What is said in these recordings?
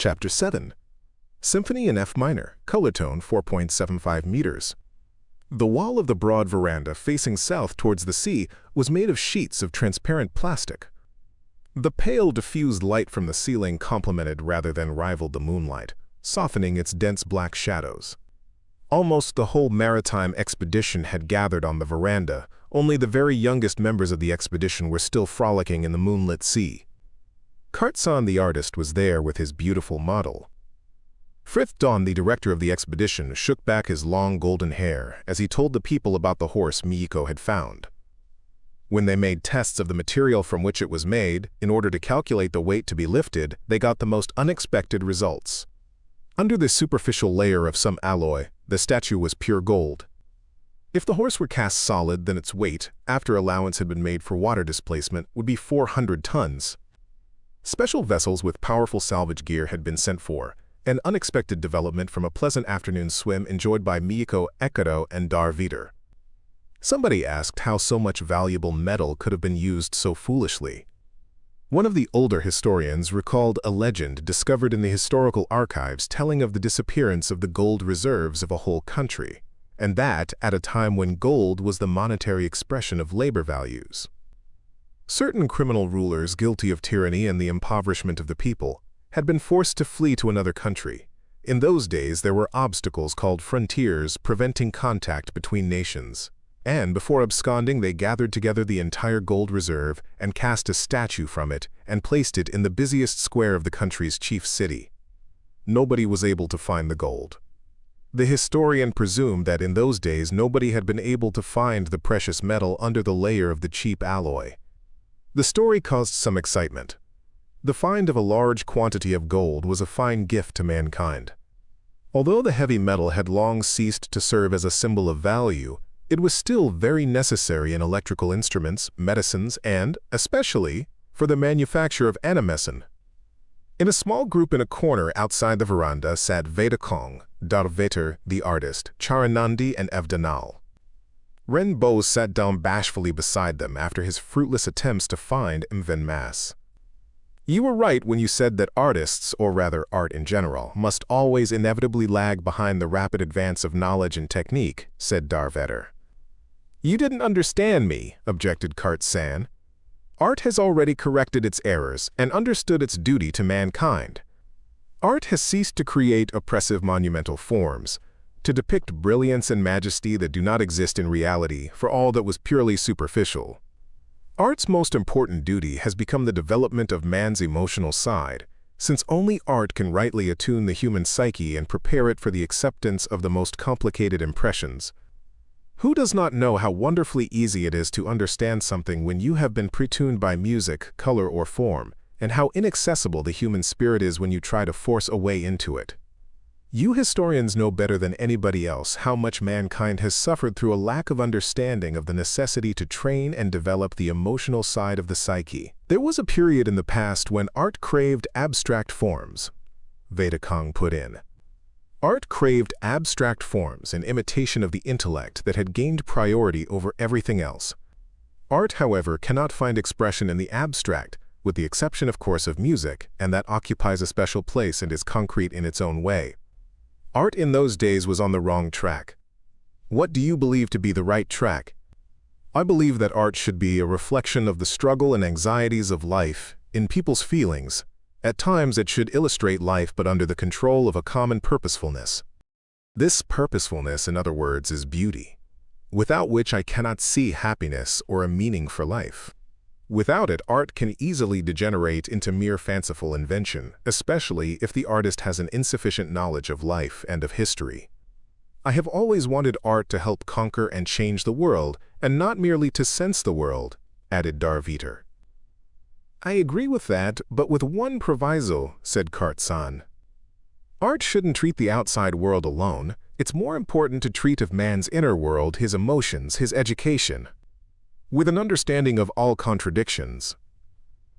Chapter 7. Symphony in F minor, color tone 4.75 meters. The wall of the broad veranda facing south towards the sea was made of sheets of transparent plastic. The pale, diffused light from the ceiling complemented rather than rivaled the moonlight, softening its dense black shadows. Almost the whole maritime expedition had gathered on the veranda. Only the very youngest members of the expedition were still frolicking in the moonlit sea. Kartsan the artist was there with his beautiful model. Frith Dawn, the director of the expedition, shook back his long golden hair as he told the people about the horse Miiko had found. When they made tests of the material from which it was made, in order to calculate the weight to be lifted, they got the most unexpected results. Under the superficial layer of some alloy, the statue was pure gold. If the horse were cast solid, then its weight, after allowance had been made for water displacement, would be 400 tons. Special vessels with powerful salvage gear had been sent for, an unexpected development from a pleasant afternoon swim enjoyed by Miiko, Ekado, and Darvider. Somebody asked how so much valuable metal could have been used so foolishly. One of the older historians recalled a legend discovered in the historical archives telling of the disappearance of the gold reserves of a whole country, and that at a time when gold was the monetary expression of labor values. Certain criminal rulers guilty of tyranny and the impoverishment of the people had been forced to flee to another country. In those days there were obstacles called frontiers preventing contact between nations, and before absconding they gathered together the entire gold reserve and cast a statue from it and placed it in the busiest square of the country's chief city. Nobody was able to find the gold. The historian presumed that in those days nobody had been able to find the precious metal under the layer of the cheap alloy. The story caused some excitement. The find of a large quantity of gold was a fine gift to mankind. Although the heavy metal had long ceased to serve as a symbol of value, it was still very necessary in electrical instruments, medicines, and, especially, for the manufacture of animescence. In a small group in a corner outside the veranda sat Vedakong, Darveter, the artist, Charanandi, and Evdanal. Ren Bose sat down bashfully beside them after his fruitless attempts to find Mvenmas. You were right when you said that artists, or rather art in general, must always inevitably lag behind the rapid advance of knowledge and technique, said Darveter. You didn't understand me, objected Kartsan. Art has already corrected its errors and understood its duty to mankind. Art has ceased to create oppressive monumental forms, to depict brilliance and majesty that do not exist in reality for all that was purely superficial. Art's most important duty has become the development of man's emotional side, since only art can rightly attune the human psyche and prepare it for the acceptance of the most complicated impressions. Who does not know how wonderfully easy it is to understand something when you have been pretuned by music, color, or form, and how inaccessible the human spirit is when you try to force a way into it? You historians know better than anybody else how much mankind has suffered through a lack of understanding of the necessity to train and develop the emotional side of the psyche. There was a period in the past when art craved abstract forms, Vedakong put in. Art craved abstract forms in imitation of the intellect that had gained priority over everything else. Art, however, cannot find expression in the abstract, with the exception, of course, of music, and that occupies a special place and is concrete in its own way. Art in those days was on the wrong track. What do you believe to be the right track? I believe that art should be a reflection of the struggle and anxieties of life, in people's feelings. At times it should illustrate life but under the control of a common purposefulness. This purposefulness, in other words, is beauty, without which I cannot see happiness or a meaning for life. Without it, art can easily degenerate into mere fanciful invention, especially if the artist has an insufficient knowledge of life and of history. I have always wanted art to help conquer and change the world, and not merely to sense the world, added Darveter. I agree with that, but with one proviso, said Kartsan. Art shouldn't treat the outside world alone. It's more important to treat of man's inner world, his emotions, his education, with an understanding of all contradictions.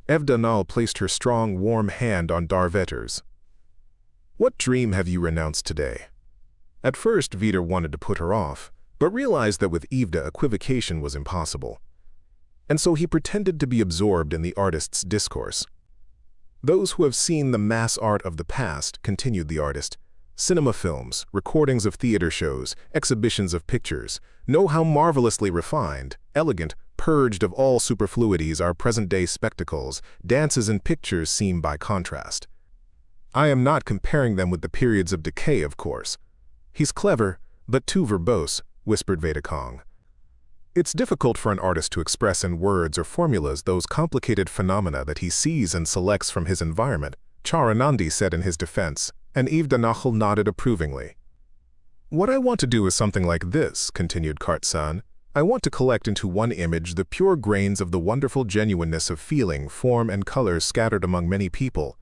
Evdanal placed her strong, warm hand on Darveter's. What dream have you renounced today? At first, Veter wanted to put her off, but realized that with Evda equivocation was impossible. And so he pretended to be absorbed in the artist's discourse. Those who have seen the mass art of the past, continued the artist, cinema films, recordings of theater shows, exhibitions of pictures, know how marvelously refined, elegant, purged of all superfluities our present-day spectacles, dances and pictures seem by contrast. I am not comparing them with the periods of decay, of course. He's clever, but too verbose, whispered Vedakong. It's difficult for an artist to express in words or formulas those complicated phenomena that he sees and selects from his environment, Charanandi said in his defense, and Yves Danachel nodded approvingly. What I want to do is something like this, continued Kartsan. I want to collect into one image the pure grains of the wonderful genuineness of feeling, form, and color scattered among many people.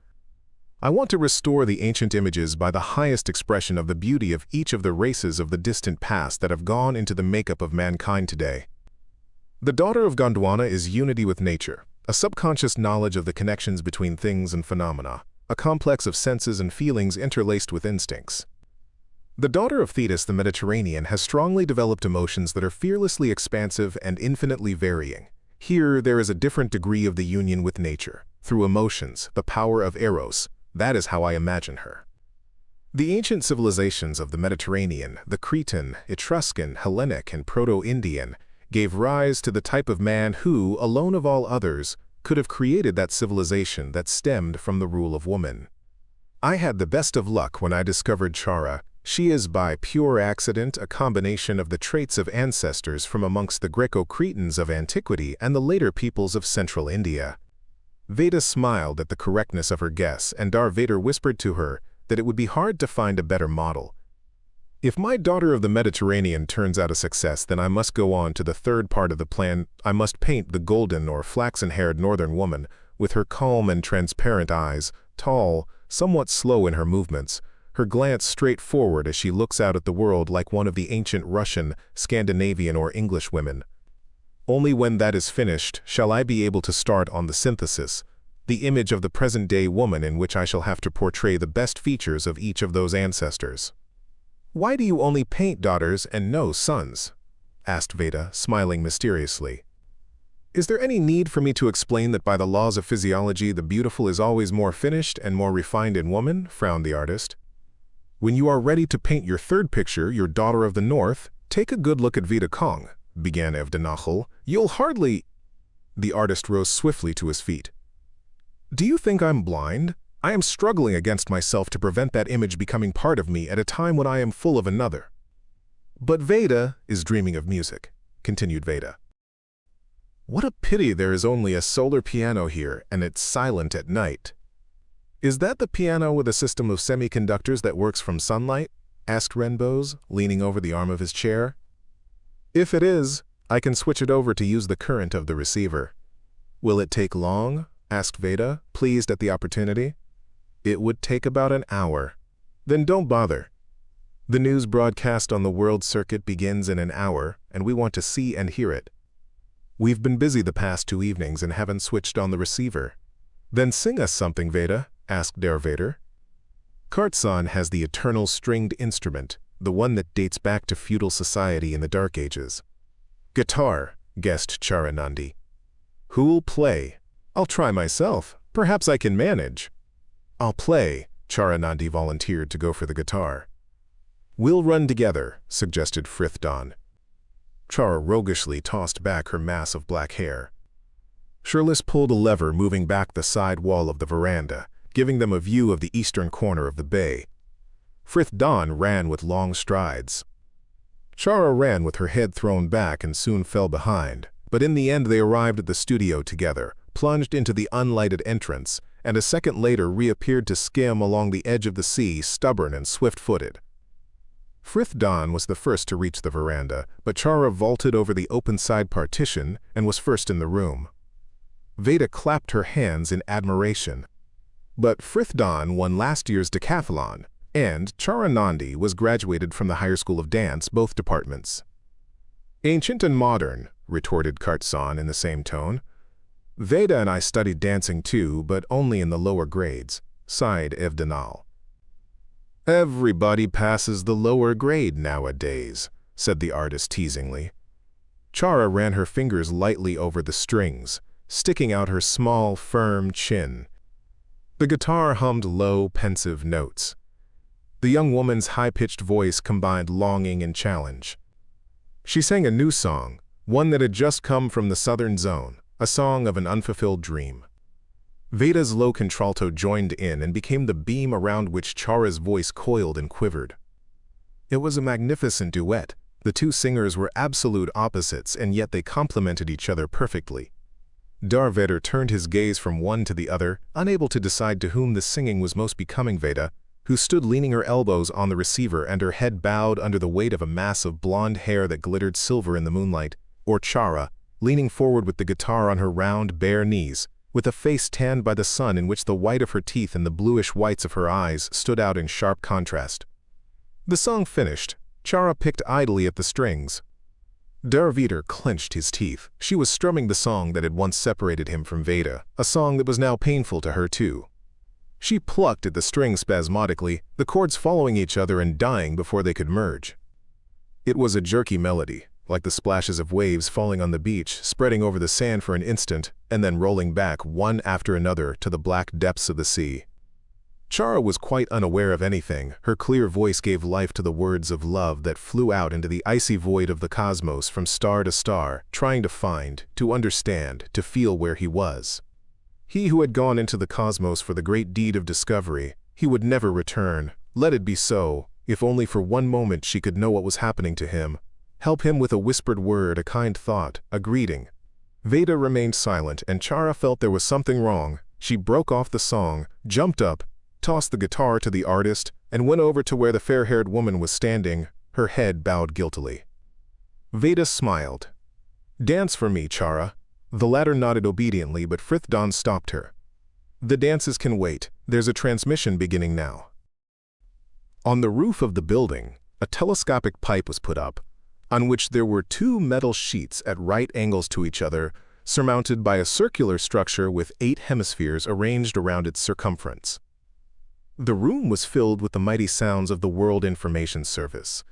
I want to restore the ancient images by the highest expression of the beauty of each of the races of the distant past that have gone into the makeup of mankind today. The daughter of Gondwana is unity with nature, a subconscious knowledge of the connections between things and phenomena, a complex of senses and feelings interlaced with instincts. The daughter of Thetis, the Mediterranean, has strongly developed emotions that are fearlessly expansive and infinitely varying. Here, there is a different degree of the union with nature, through emotions, the power of Eros. That is how I imagine her. The ancient civilizations of the Mediterranean, the Cretan, Etruscan, Hellenic, and Proto-Indian, gave rise to the type of man who, alone of all others, could have created that civilization that stemmed from the rule of woman. I had the best of luck when I discovered Chara. She is by pure accident a combination of the traits of ancestors from amongst the Greco-Cretans of antiquity and the later peoples of central India. Veda smiled at the correctness of her guess, and Darvader whispered to her that it would be hard to find a better model. If my daughter of the Mediterranean turns out a success, then I must go on to the third part of the plan. I must paint the golden or flaxen-haired northern woman, with her calm and transparent eyes, tall, somewhat slow in her movements, her glance straightforward as she looks out at the world like one of the ancient Russian, Scandinavian, or English women. Only when that is finished shall I be able to start on the synthesis, the image of the present-day woman in which I shall have to portray the best features of each of those ancestors. Why do you only paint daughters and no sons? Asked Veda, smiling mysteriously. Is there any need for me to explain that by the laws of physiology the beautiful is always more finished and more refined in woman? Frowned the artist. When you are ready to paint your third picture, your daughter of the north, take a good look at Vedakong, began Evdanachel. You'll hardly... The artist rose swiftly to his feet. Do you think I'm blind? I am struggling against myself to prevent that image becoming part of me at a time when I am full of another. But Veda is dreaming of music, continued Veda. What a pity there is only a solar piano here and it's silent at night. Is that the piano with a system of semiconductors that works from sunlight? Asked Renbose, leaning over the arm of his chair. If it is, I can switch it over to use the current of the receiver. Will it take long? Asked Veda, pleased at the opportunity. It would take about an hour. Then don't bother. The news broadcast on the world circuit begins in an hour, and we want to see and hear it. We've been busy the past 2 evenings and haven't switched on the receiver. Then sing us something, Veda, asked Darvader. Kartsan has the eternal stringed instrument, the one that dates back to feudal society in the Dark Ages. Guitar, guessed Charanandi. Who'll play? I'll try myself. Perhaps I can manage. I'll play, Charanandi volunteered to go for the guitar. We'll run together, suggested Frithdan. Chara roguishly tossed back her mass of black hair. Shirless pulled a lever moving back the side wall of the veranda, giving them a view of the eastern corner of the bay. Frithdan ran with long strides. Chara ran with her head thrown back and soon fell behind, but in the end they arrived at the studio together, plunged into the unlighted entrance, and a second later reappeared to skim along the edge of the sea, stubborn and swift-footed. Frithdan was the first to reach the veranda, but Chara vaulted over the open side partition and was first in the room. Veda clapped her hands in admiration. But Frithdan won last year's decathlon, and Charanandi was graduated from the Higher School of Dance, both departments. Ancient and modern, retorted Kartsan in the same tone. Veda and I studied dancing too, but only in the lower grades, sighed Evdanal. Everybody passes the lower grade nowadays, said the artist teasingly. Chara ran her fingers lightly over the strings, sticking out her small, firm chin. The guitar hummed low, pensive notes. The young woman's high-pitched voice combined longing and challenge. She sang a new song, one that had just come from the southern zone, a song of an unfulfilled dream. Veda's low contralto joined in and became the beam around which Chara's voice coiled and quivered. It was a magnificent duet. The two singers were absolute opposites, and yet they complemented each other perfectly. Darveder turned his gaze from one to the other, unable to decide to whom the singing was most becoming. Veda, who stood leaning her elbows on the receiver and her head bowed under the weight of a mass of blonde hair that glittered silver in the moonlight, or Chara, leaning forward with the guitar on her round, bare knees, with a face tanned by the sun in which the white of her teeth and the bluish whites of her eyes stood out in sharp contrast. The song finished, Chara picked idly at the strings. Darveder clenched his teeth. She was strumming the song that had once separated him from Veda, a song that was now painful to her too. She plucked at the strings spasmodically, the chords following each other and dying before they could merge. It was a jerky melody, like the splashes of waves falling on the beach, spreading over the sand for an instant, and then rolling back one after another to the black depths of the sea. Chara was quite unaware of anything. Her clear voice gave life to the words of love that flew out into the icy void of the cosmos from star to star, trying to find, to understand, to feel where he was. He who had gone into the cosmos for the great deed of discovery, he would never return. Let it be so, if only for one moment she could know what was happening to him. Help him with a whispered word, a kind thought, a greeting. Veda remained silent, and Chara felt there was something wrong. She broke off the song, jumped up, tossed the guitar to the artist, and went over to where the fair-haired woman was standing, her head bowed guiltily. Veda smiled. "Dance for me, Chara." The latter nodded obediently, but Frithdan stopped her. "The dances can wait. There's a transmission beginning now." On the roof of the building, a telescopic pipe was put up, on which there were two metal sheets at right angles to each other, surmounted by a circular structure with 8 hemispheres arranged around its circumference. The room was filled with the mighty sounds of the World Information Service.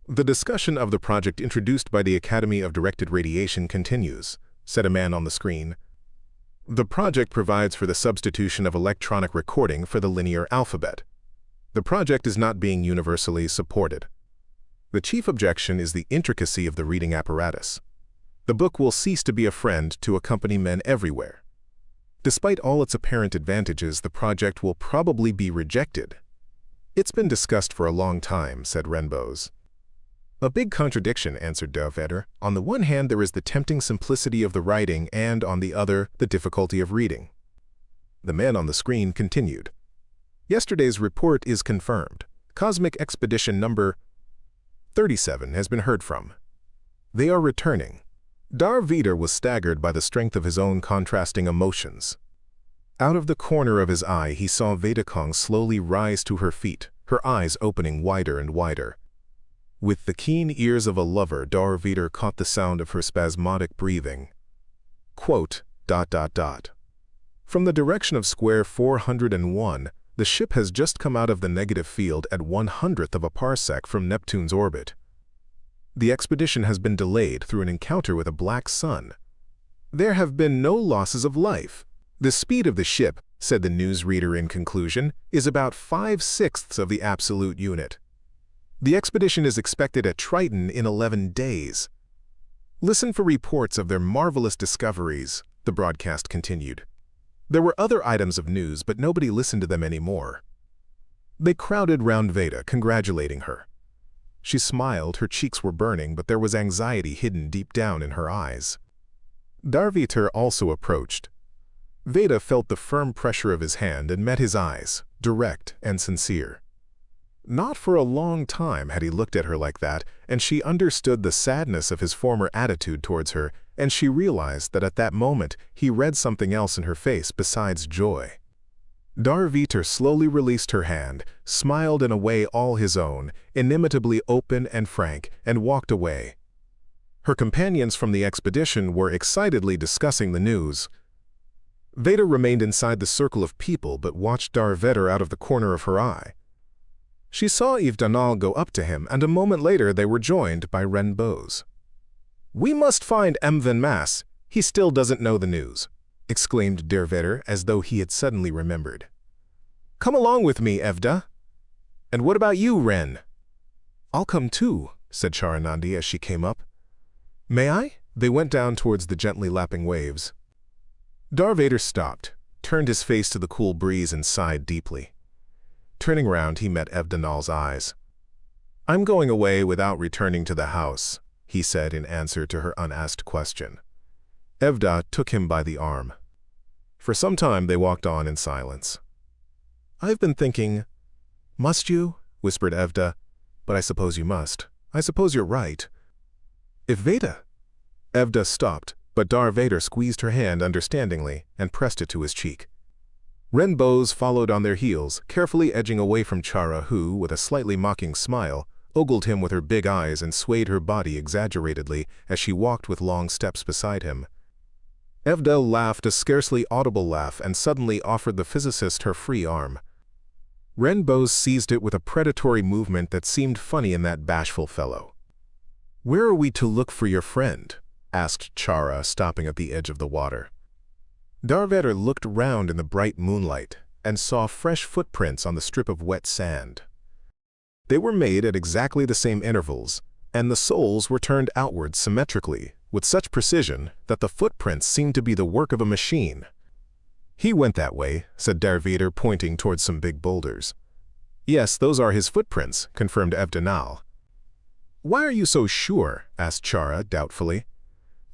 "The discussion of the project introduced by the Academy of Directed Radiation continues," said a man on the screen. "The project provides for the substitution of electronic recording for the linear alphabet. The project is not being universally supported. The chief objection is the intricacy of the reading apparatus. The book will cease to be a friend to accompany men everywhere. Despite all its apparent advantages, the project will probably be rejected." "It's been discussed for a long time," said Renbos. "A big contradiction," answered Darveder. "On the one hand, there is the tempting simplicity of the writing, and on the other, the difficulty of reading." The man on the screen continued. "Yesterday's report is confirmed. Cosmic Expedition number 37 has been heard from. They are returning." Darveder was staggered by the strength of his own contrasting emotions. Out of the corner of his eye, he saw Vedakong slowly rise to her feet, her eyes opening wider and wider. With the keen ears of a lover, Darveder caught the sound of her spasmodic breathing. Quote, ... From the direction of square 401, the ship has just come out of the negative field at 1/100th of a parsec from Neptune's orbit. The expedition has been delayed through an encounter with a black sun. There have been no losses of life. The speed of the ship, said the newsreader in conclusion, is about 5/6 of the absolute unit. The expedition is expected at Triton in 11 days. Listen for reports of their marvelous discoveries, the broadcast continued. There were other items of news, but nobody listened to them anymore. They crowded round Veda, congratulating her. She smiled, her cheeks were burning, but there was anxiety hidden deep down in her eyes. Darveder also approached. Veda felt the firm pressure of his hand and met his eyes, direct and sincere. Not for a long time had he looked at her like that, and she understood the sadness of his former attitude towards her, and she realized that at that moment he read something else in her face besides joy. Darveder slowly released her hand, smiled in a way all his own, inimitably open and frank, and walked away. Her companions from the expedition were excitedly discussing the news. Veda remained inside the circle of people but watched Darveder out of the corner of her eye. She saw Yves Danal go up to him, and a moment later they were joined by Renbos. "We must find M. Van Mass. He still doesn't know the news. exclaimed Dervater as though he had suddenly remembered. "Come along with me, Evda. And what about you, Ren?" "I'll come too," said Charanandi as she came up. "May I?" They went down towards the gently lapping waves. Darvader stopped, turned his face to the cool breeze and sighed deeply. Turning round, he met Evdanal's eyes. "I'm going away without returning to the house," he said in answer to her unasked question. Evda took him by the arm. For some time they walked on in silence. "I've been thinking—" "Must you?" whispered Evda. "But I suppose you must. I suppose you're right." "If Veda—" Evda stopped, but Darvader squeezed her hand understandingly and pressed it to his cheek. Ren Bose followed on their heels, carefully edging away from Chara who, with a slightly mocking smile, ogled him with her big eyes and swayed her body exaggeratedly as she walked with long steps beside him. Evda laughed a scarcely audible laugh and suddenly offered the physicist her free arm. Ren Bose seized it with a predatory movement that seemed funny in that bashful fellow. "Where are we to look for your friend?" asked Chara, stopping at the edge of the water. Darvader looked round in the bright moonlight and saw fresh footprints on the strip of wet sand. They were made at exactly the same intervals, and the soles were turned outward symmetrically, with such precision that the footprints seemed to be the work of a machine. "He went that way," said Darvader, pointing towards some big boulders. "Yes, those are his footprints," confirmed Evdanal. "Why are you so sure?" asked Chara doubtfully.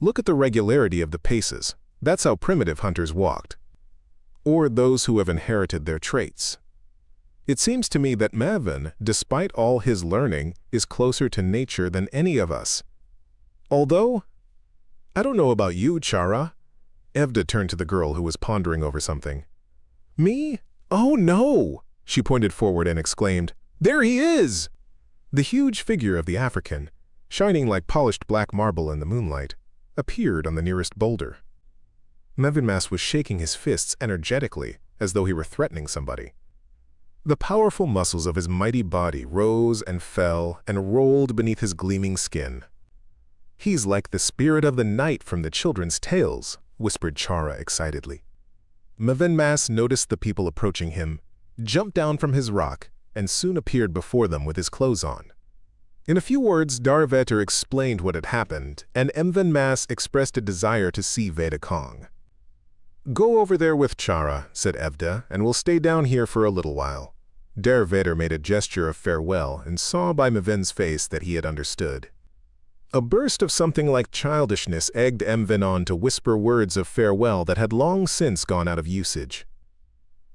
"Look at the regularity of the paces. That's how primitive hunters walked. Or those who have inherited their traits. It seems to me that Maven, despite all his learning, is closer to nature than any of us. Although, I don't know about you, Chara." Evda turned to the girl who was pondering over something. "Me? Oh no!" She pointed forward and exclaimed, "There he is!" The huge figure of the African, shining like polished black marble in the moonlight, appeared on the nearest boulder. Mevinmas was shaking his fists energetically, as though he were threatening somebody. The powerful muscles of his mighty body rose and fell and rolled beneath his gleaming skin. "He's like the spirit of the night from the children's tales," whispered Chara excitedly. Mevinmas noticed the people approaching him, jumped down from his rock, and soon appeared before them with his clothes on. In a few words, Darvater explained what had happened, and Mevinmas expressed a desire to see Veda Kong. "Go over there with Chara," said Evda, "and we'll stay down here for a little while." Darvater made a gesture of farewell and saw by Mevin's face that he had understood. A burst of something like childishness egged Mvin on to whisper words of farewell that had long since gone out of usage.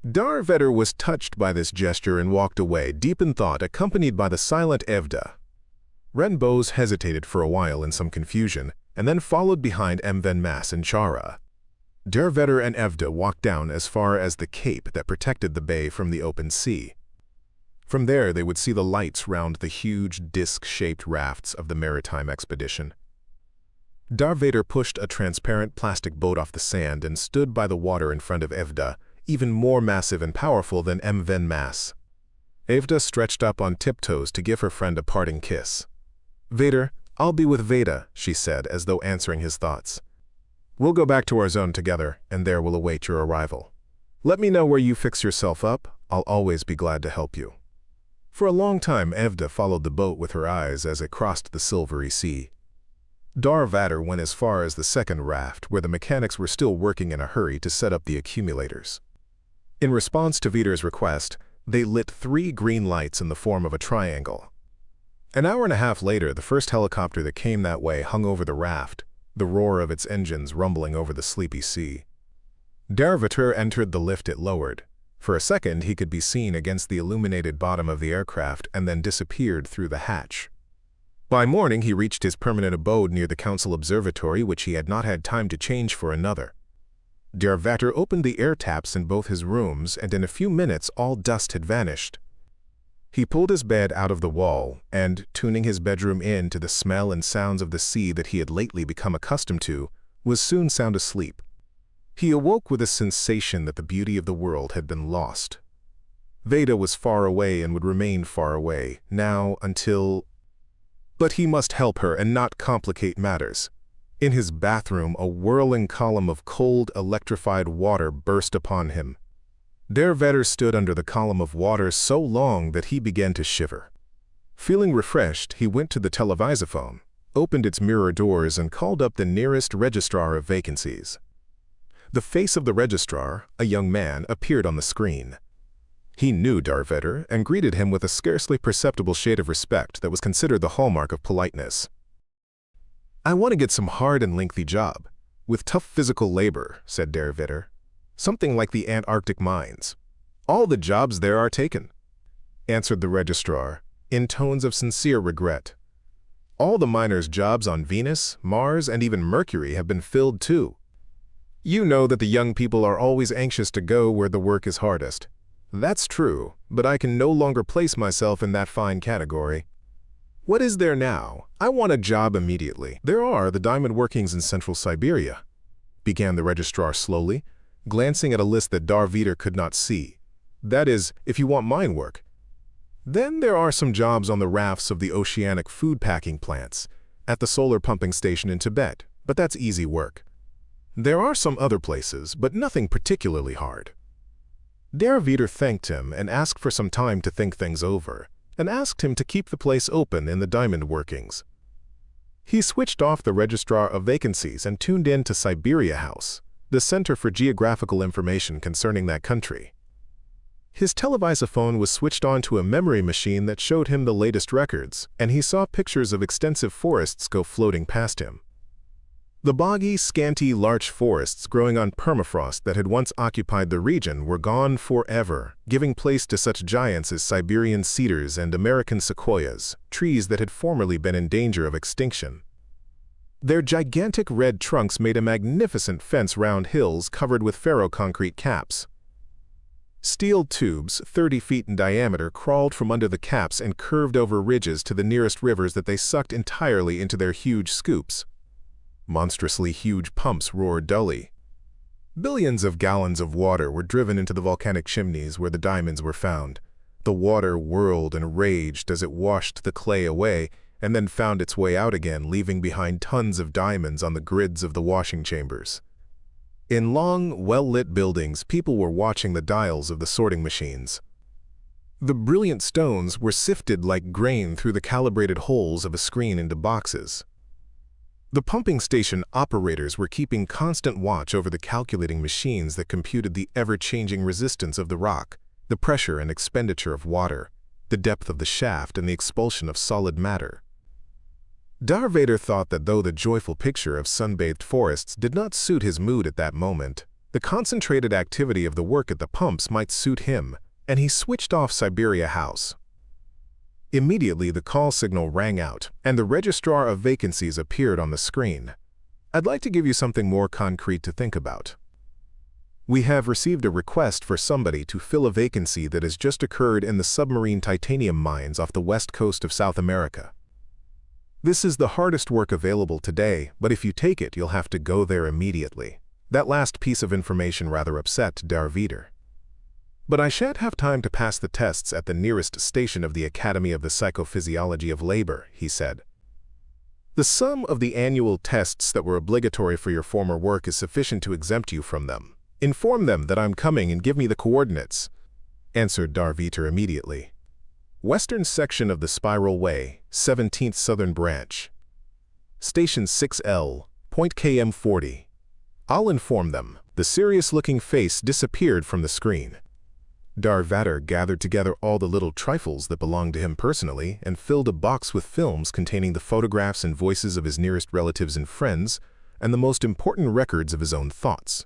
Darvater was touched by this gesture and walked away, deep in thought, accompanied by the silent Evda. Ren Bose hesitated for a while in some confusion, and then followed behind Mevinmas and Chara. Darvater and Evda walked down as far as the cape that protected the bay from the open sea. From there they would see the lights round the huge disc-shaped rafts of the maritime expedition. Darvater pushed a transparent plastic boat off the sand and stood by the water in front of Evda, even more massive and powerful than Mevinmas. Evda stretched up on tiptoes to give her friend a parting kiss. "Vader, I'll be with Veda," she said, as though answering his thoughts. "We'll go back to our zone together, and there we'll await your arrival. Let me know where you fix yourself up. I'll always be glad to help you." For a long time Evda followed the boat with her eyes as it crossed the silvery sea. Darvater went as far as the second raft, where the mechanics were still working in a hurry to set up the accumulators. In response to Vader's request, they lit 3 green lights in the form of a triangle. An hour and a half later, the first helicopter that came that way hung over the raft, the roar of its engines rumbling over the sleepy sea. Darvater entered the lift it lowered. For a second, he could be seen against the illuminated bottom of the aircraft and then disappeared through the hatch. By morning, he reached his permanent abode near the Council Observatory, which he had not had time to change for another. Darvater opened the air taps in both his rooms, and in a few minutes all dust had vanished. He pulled his bed out of the wall, and, tuning his bedroom in to the smell and sounds of the sea that he had lately become accustomed to, was soon sound asleep. He awoke with a sensation that the beauty of the world had been lost. Veda was far away and would remain far away, now until... But he must help her and not complicate matters. In his bathroom, a whirling column of cold, electrified water burst upon him. Der Vetter stood under the column of water so long that he began to shiver. Feeling refreshed, he went to the televisophone, opened its mirror doors, and called up the nearest registrar of vacancies. The face of the registrar, a young man, appeared on the screen. He knew Der Vetter and greeted him with a scarcely perceptible shade of respect that was considered the hallmark of politeness. "I want to get some hard and lengthy job, with tough physical labor," said Der Vetter. "Something like the Antarctic mines. All the jobs there are taken," answered the registrar, in tones of sincere regret. "All the miners' jobs on Venus, Mars, and even Mercury have been filled too. You know that the young people are always anxious to go where the work is hardest. That's true, but I can no longer place myself in that fine category. What is there now? I want a job immediately." "There are the diamond workings in central Siberia," began the registrar slowly, glancing at a list that Der Vetter could not see. "That is, if you want mine work. Then there are some jobs on the rafts of the oceanic food packing plants, at the solar pumping station in Tibet, but that's easy work. There are some other places, but nothing particularly hard." Der Vetter thanked him and asked for some time to think things over, and asked him to keep the place open in the diamond workings. He switched off the registrar of vacancies and tuned in to Siberia House, the Center for Geographical Information concerning that country. His televisophone was switched on to a memory machine that showed him the latest records, and he saw pictures of extensive forests go floating past him. The boggy, scanty larch forests growing on permafrost that had once occupied the region were gone forever, giving place to such giants as Siberian cedars and American sequoias, trees that had formerly been in danger of extinction. Their gigantic red trunks made a magnificent fence round hills covered with ferroconcrete caps. Steel tubes, 30 feet in diameter, crawled from under the caps and curved over ridges to the nearest rivers that they sucked entirely into their huge scoops. Monstrously huge pumps roared dully. Billions of gallons of water were driven into the volcanic chimneys where the diamonds were found. The water whirled and raged as it washed the clay away and then found its way out again, leaving behind tons of diamonds on the grids of the washing chambers. In long, well-lit buildings, people were watching the dials of the sorting machines. The brilliant stones were sifted like grain through the calibrated holes of a screen into boxes. The pumping station operators were keeping constant watch over the calculating machines that computed the ever-changing resistance of the rock, the pressure and expenditure of water, the depth of the shaft, and the expulsion of solid matter. Der Vetter thought that though the joyful picture of sun-bathed forests did not suit his mood at that moment, the concentrated activity of the work at the pumps might suit him, and he switched off Siberia House. Immediately, the call signal rang out, and the registrar of vacancies appeared on the screen. "I'd like to give you something more concrete to think about. We have received a request for somebody to fill a vacancy that has just occurred in the submarine titanium mines off the west coast of South America. This is the hardest work available today, but if you take it, you'll have to go there immediately." That last piece of information rather upset Der Vetter. "But I shan't have time to pass the tests at the nearest station of the Academy of the Psychophysiology of Labor," he said. "The sum of the annual tests that were obligatory for your former work is sufficient to exempt you from them. Inform them that I'm coming and give me the coordinates," answered Der Vetter immediately. "Western section of the Spiral Way, 17th Southern Branch. Station 6L, point KM 40. I'll inform them." The serious-looking face disappeared from the screen. Der Vetter gathered together all the little trifles that belonged to him personally and filled a box with films containing the photographs and voices of his nearest relatives and friends and the most important records of his own thoughts.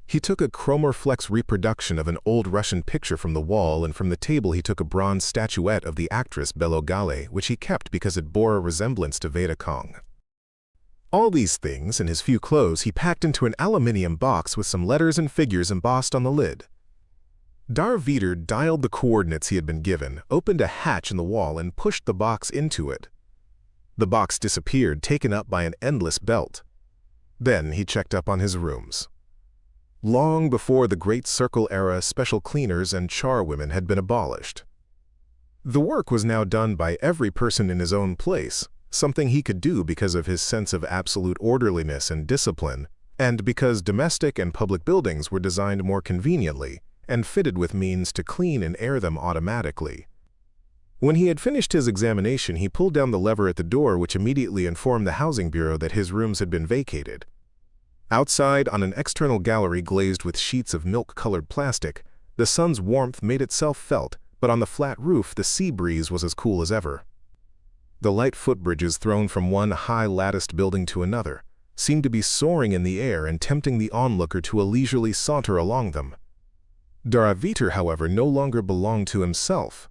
He took a chromorflex reproduction of an old Russian picture from the wall, and from the table he took a bronze statuette of the actress Belogale, which he kept because it bore a resemblance to Veda Kong. All these things and his few clothes he packed into an aluminium box with some letters and figures embossed on the lid. Der Vetter dialed the coordinates he had been given, opened a hatch in the wall, and pushed the box into it. The box disappeared, taken up by an endless belt. Then he checked up on his rooms. Long before the Great Circle era, special cleaners and charwomen had been abolished. The work was now done by every person in his own place, something he could do because of his sense of absolute orderliness and discipline, and because domestic and public buildings were designed more conveniently and fitted with means to clean and air them automatically. When he had finished his examination, he pulled down the lever at the door, which immediately informed the housing bureau that his rooms had been vacated. Outside, on an external gallery glazed with sheets of milk-colored plastic, the sun's warmth made itself felt, but on the flat roof the sea breeze was as cool as ever. The light footbridges thrown from one high latticed building to another seemed to be soaring in the air and tempting the onlooker to a leisurely saunter along them. Daravitar, however, no longer belonged to himself.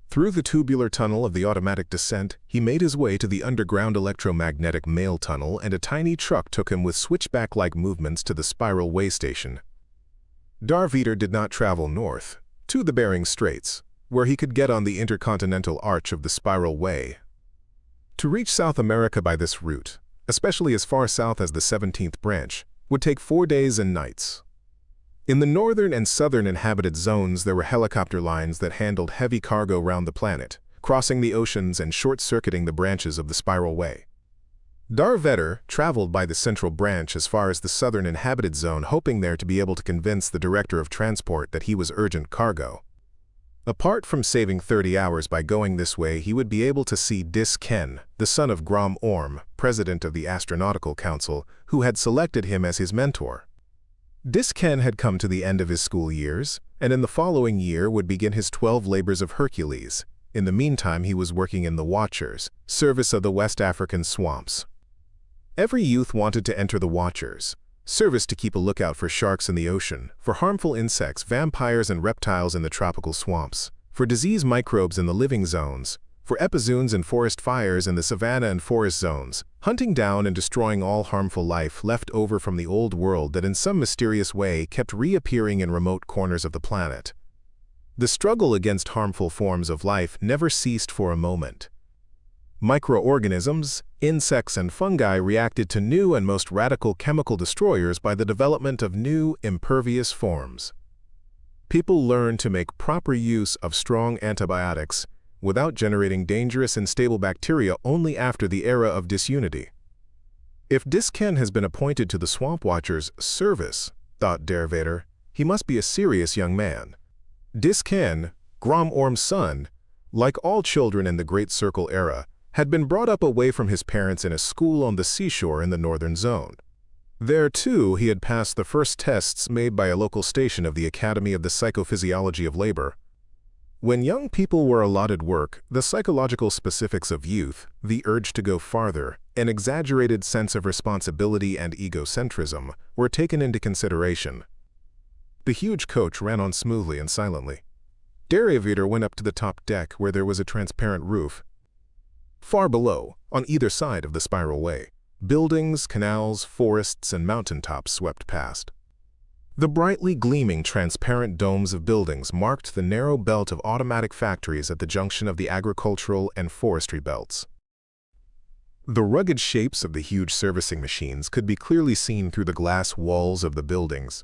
Through the tubular tunnel of the automatic descent, he made his way to the underground electromagnetic mail tunnel, and a tiny truck took him with switchback-like movements to the spiral way station. Daravitar did not travel north, to the Bering Straits, where he could get on the intercontinental arch of the spiral way. To reach South America by this route, especially as far south as the 17th branch, would take 4 days and nights. In the northern and southern inhabited zones, there were helicopter lines that handled heavy cargo round the planet, crossing the oceans and short-circuiting the branches of the spiral way. Daravitar traveled by the central branch as far as the southern inhabited zone, hoping there to be able to convince the director of transport that he was urgent cargo. Apart from saving 30 hours by going this way, he would be able to see Dis Ken, the son of Grom Orm, president of the Astronautical Council, who had selected him as his mentor. Dis Ken had come to the end of his school years, and in the following year would begin his 12 labors of Hercules. In the meantime, he was working in the Watchers, service of the West African swamps. Every youth wanted to enter the Watchers, service to keep a lookout for sharks in the ocean, for harmful insects, vampires, and reptiles in the tropical swamps, for disease microbes in the living zones, for epizoons and forest fires in the savanna and forest zones, hunting down and destroying all harmful life left over from the old world that in some mysterious way kept reappearing in remote corners of the planet. The struggle against harmful forms of life never ceased for a moment. Microorganisms, insects, and fungi reacted to new and most radical chemical destroyers by the development of new, impervious forms. People learned to make proper use of strong antibiotics without generating dangerous and stable bacteria only after the era of disunity. If Dis Ken has been appointed to the Swamp Watchers' service, thought Daravitar, he must be a serious young man. Dis Ken, Grom Orm's son, like all children in the Great Circle era, had been brought up away from his parents in a school on the seashore in the northern zone. There, too, he had passed the first tests made by a local station of the Academy of the Psychophysiology of Labor. When young people were allotted work, the psychological specifics of youth, the urge to go farther, an exaggerated sense of responsibility and egocentrism were taken into consideration. The huge coach ran on smoothly and silently. Daravitar went up to the top deck where there was a transparent roof. Far below, on either side of the spiral way, buildings, canals, forests, and mountaintops swept past. The brightly gleaming transparent domes of buildings marked the narrow belt of automatic factories at the junction of the agricultural and forestry belts. The rugged shapes of the huge servicing machines could be clearly seen through the glass walls of the buildings.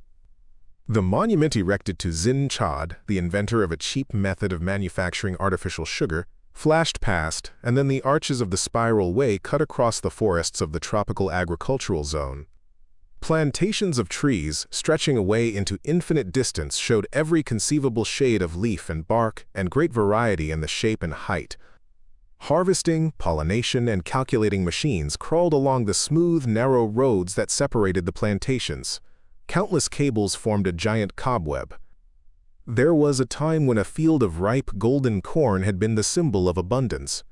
The monument erected to Zin Chad, the inventor of a cheap method of manufacturing artificial sugar, flashed past, and then the arches of the spiral way cut across the forests of the tropical agricultural zone. Plantations of trees, stretching away into infinite distance, showed every conceivable shade of leaf and bark and great variety in the shape and height. Harvesting, pollination, and calculating machines crawled along the smooth, narrow roads that separated the plantations. Countless cables formed a giant cobweb. There was a time when a field of ripe golden corn had been the symbol of abundance.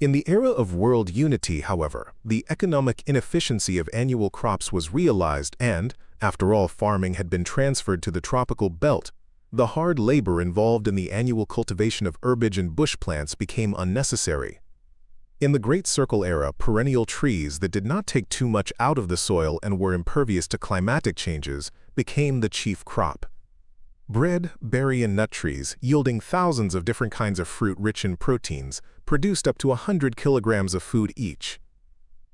In the era of world unity, however, the economic inefficiency of annual crops was realized and, after all farming had been transferred to the tropical belt, the hard labor involved in the annual cultivation of herbage and bush plants became unnecessary. In the Great Circle era, perennial trees that did not take too much out of the soil and were impervious to climatic changes became the chief crop. Bread, berry, and nut trees, yielding thousands of different kinds of fruit rich in proteins, produced up to 100 kilograms of food each.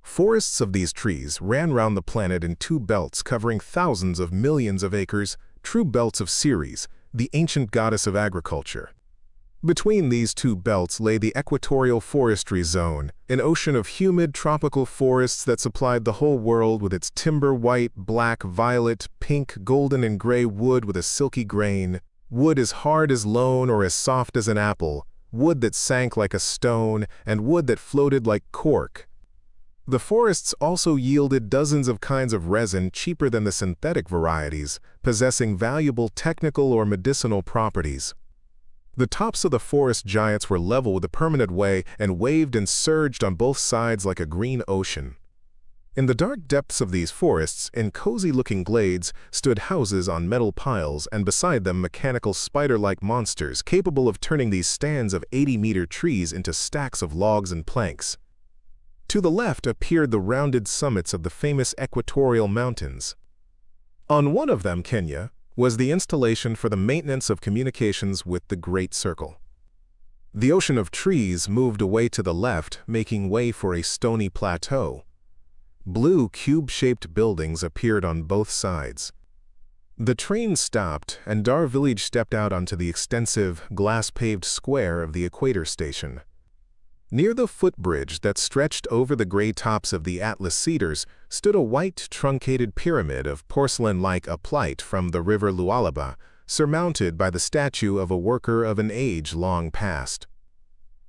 Forests of these trees ran round the planet in two belts covering thousands of millions of acres, true belts of Ceres, the ancient goddess of agriculture. Between these two belts lay the equatorial forestry zone, an ocean of humid tropical forests that supplied the whole world with its timber white, black, violet, pink, golden, and gray wood with a silky grain, wood as hard as loam or as soft as an apple, wood that sank like a stone, and wood that floated like cork. The forests also yielded dozens of kinds of resin cheaper than the synthetic varieties, possessing valuable technical or medicinal properties. The tops of the forest giants were level with a permanent way and waved and surged on both sides like a green ocean. In the dark depths of these forests, in cozy-looking glades, stood houses on metal piles, and beside them mechanical spider-like monsters capable of turning these stands of 80-meter trees into stacks of logs and planks. To the left appeared the rounded summits of the famous equatorial mountains. On one of them, Kenya, was the installation for the maintenance of communications with the Great Circle. The ocean of trees moved away to the left, making way for a stony plateau. Blue cube-shaped buildings appeared on both sides. The train stopped, and Dar Village stepped out onto the extensive, glass-paved square of the Equator Station. Near the footbridge that stretched over the gray tops of the Atlas cedars stood a white, truncated pyramid of porcelain-like aplite from the river Lualaba, surmounted by the statue of a worker of an age long past.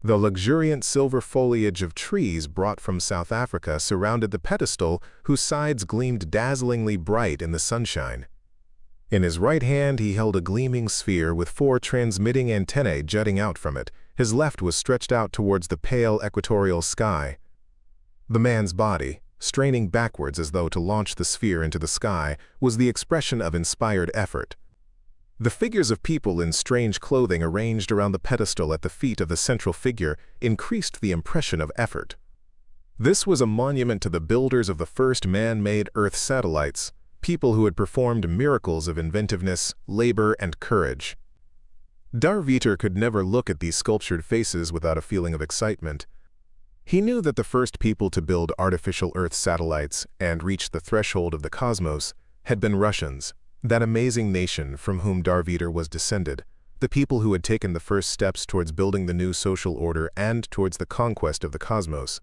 The luxuriant silver foliage of trees brought from South Africa surrounded the pedestal, whose sides gleamed dazzlingly bright in the sunshine. In his right hand he held a gleaming sphere with 4 transmitting antennae jutting out from it. His left was stretched out towards the pale equatorial sky. The man's body, straining backwards as though to launch the sphere into the sky, was the expression of inspired effort. The figures of people in strange clothing arranged around the pedestal at the feet of the central figure increased the impression of effort. This was a monument to the builders of the first man-made Earth satellites, people who had performed miracles of inventiveness, labor, and courage. Darviter could never look at these sculptured faces without a feeling of excitement. He knew that the first people to build artificial Earth satellites and reach the threshold of the cosmos had been Russians, that amazing nation from whom Darviter was descended, the people who had taken the first steps towards building the new social order and towards the conquest of the cosmos.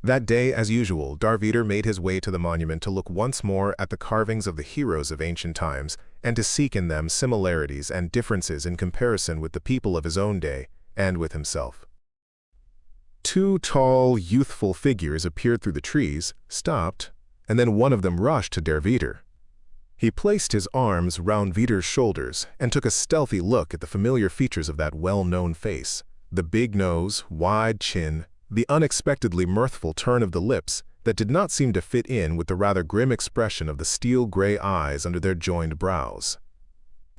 That day, as usual, Darviter made his way to the monument to look once more at the carvings of the heroes of ancient times and to seek in them similarities and differences in comparison with the people of his own day and with himself. 2 tall, youthful figures appeared through the trees, stopped, and then one of them rushed to Darviter. He placed his arms round Viter's shoulders and took a stealthy look at the familiar features of that well-known face, the big nose, wide chin, the unexpectedly mirthful turn of the lips that did not seem to fit in with the rather grim expression of the steel-gray eyes under their joined brows.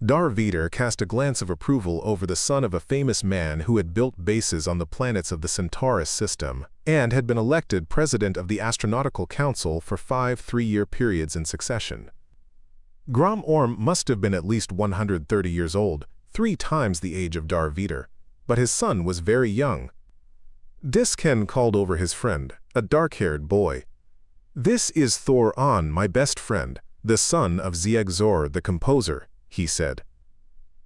Darviter cast a glance of approval over the son of a famous man who had built bases on the planets of the Centaurus system and had been elected president of the Astronautical Council for 5 3-year periods in succession. Grom Orm must have been at least 130 years old, 3 times the age of Darviter, but his son was very young. Disken called over his friend, a dark-haired boy. "This is Thor An, my best friend, the son of Ziegzor the composer," he said.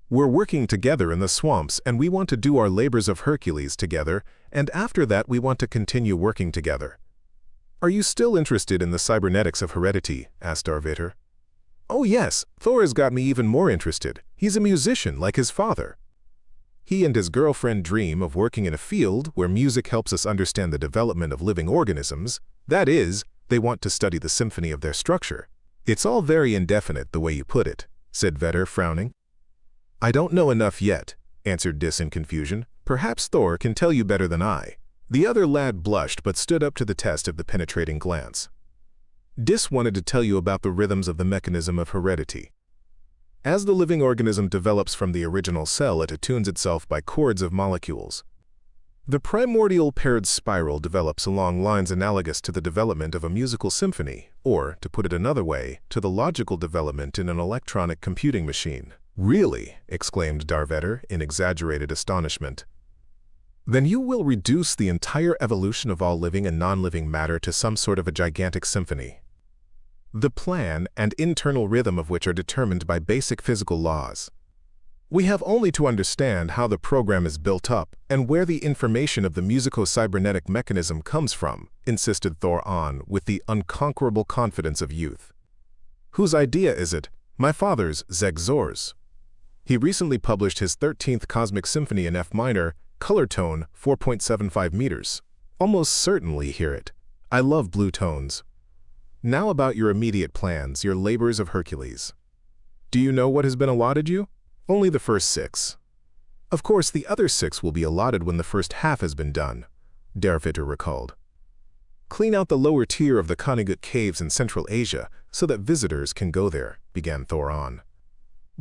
"We're working together in the swamps, and we want to do our labors of Hercules together, and after that we want to continue working together." "Are you still interested in the cybernetics of heredity?" asked Darviter. "Oh yes, Thor has got me even more interested. He's a musician like his father. He and his girlfriend dream of working in a field where music helps us understand the development of living organisms. That is, they want to study the symphony of their structure." "It's all very indefinite the way you put it," said Vetter, frowning. "I don't know enough yet," answered Dis in confusion. "Perhaps Thor can tell you better than I." The other lad blushed but stood up to the test of the penetrating glance. "Dis wanted to tell you about the rhythms of the mechanism of heredity. As the living organism develops from the original cell, it attunes itself by chords of molecules. The primordial paired spiral develops along lines analogous to the development of a musical symphony, or, to put it another way, to the logical development in an electronic computing machine." "Really?" exclaimed Darvetter in exaggerated astonishment. "Then you will reduce the entire evolution of all living and non-living matter to some sort of a gigantic symphony, the plan and internal rhythm of which are determined by basic physical laws." We have only to understand how the program is built up and where the information of the musico-cybernetic mechanism comes from, insisted Thor-On with the unconquerable confidence of youth. Whose idea is it? My father's, Zeg Zor's. He recently published his 13th Cosmic Symphony in F minor, color tone 4.75 meters. Almost certainly hear it. I love blue tones. Now about your immediate plans, your labors of Hercules. Do you know what has been allotted you? Only the first 6. Of course, the other 6 will be allotted when the first half has been done, Der Witter recalled. Clean out the lower tier of the Konugut Caves in Central Asia so that visitors can go there, began Thor-On.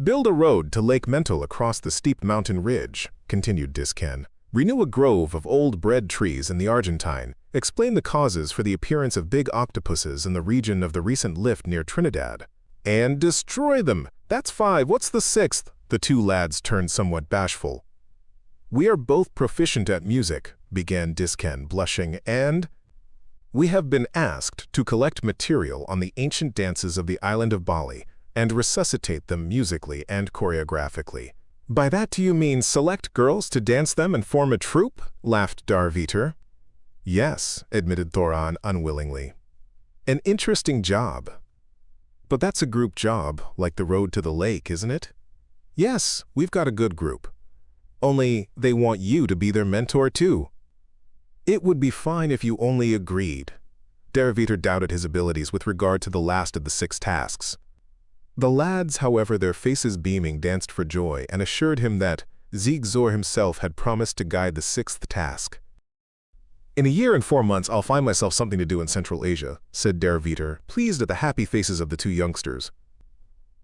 Build a road to Lake Mental across the steep mountain ridge, continued Disken. Renew a grove of old bread trees in the Argentine. Explain the causes for the appearance of big octopuses in the region of the recent lift near Trinidad. And destroy them! That's 5. What's the 6th? The 2 lads turned somewhat bashful. We are both proficient at music, began Disken, blushing, and we have been asked to collect material on the ancient dances of the island of Bali and resuscitate them musically and choreographically. By that do you mean select girls to dance them and form a troupe? Laughed Der Witter. Yes, admitted Thor-On unwillingly. An interesting job. But that's a group job, like the road to the lake, isn't it? Yes, we've got a good group. Only they want you to be their mentor too. It would be fine if you only agreed. Der Witter doubted his abilities with regard to the last of the 6 tasks. The lads, however, their faces beaming, danced for joy and assured him that Zeg Zor himself had promised to guide the 6th task. In a year and 4 months, I'll find myself something to do in Central Asia, said Der Witter, pleased at the happy faces of the 2 youngsters.